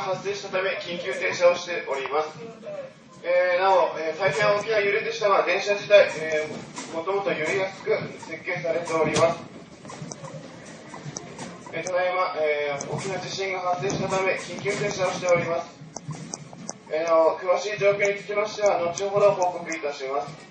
発生したため緊急停車をしております。なお、大変大きな揺れでしたが、電車自体、もともと揺れやすく設計されております。ただいま、大きな地震が発生したため緊急停車をしております。詳しい状況につきましては後ほど報告いたします。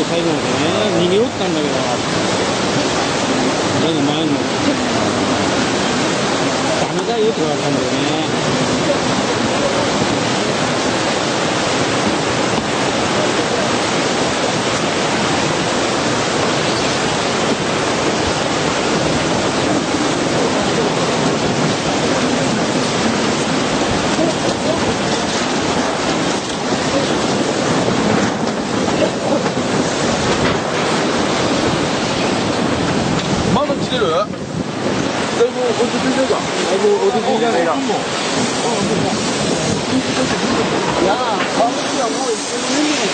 最後までね、逃げよったんだけど、前のダメだよって言われたんだよね。来てる？だいぶ落ち着いてるか？だいぶ落ち着いてるか？いやー、川口はもう一緒に見るのか？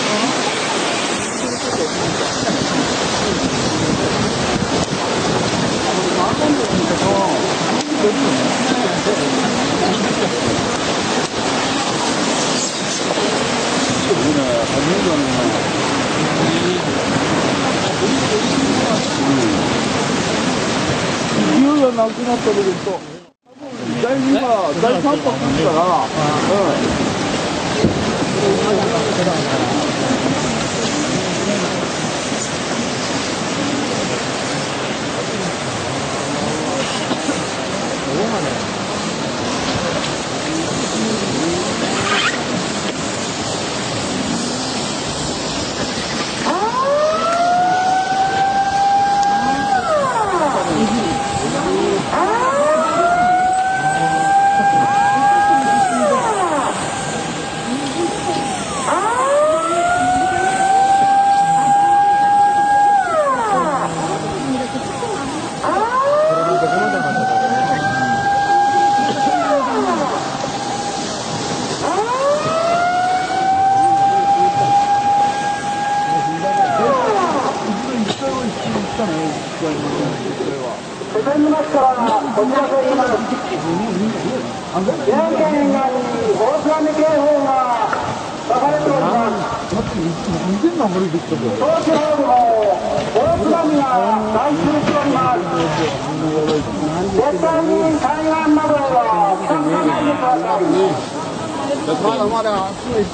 勢いがなくなった時と、第3波来るから、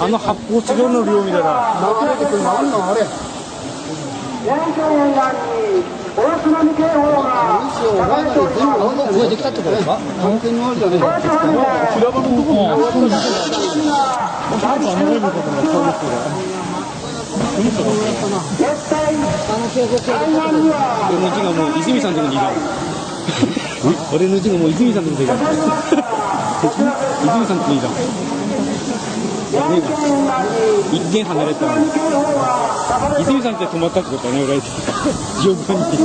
あの発泡スチロールの量みたいな。上できたってことですか？完全に終わりじゃないですか。平場のところ俺の字がもう泉さんのとこにいる。俺の字がもう泉さんのとこにいる。泉さんのとこにいる。一見離れたのに泉さんって止まったってことだね、俺。順番に。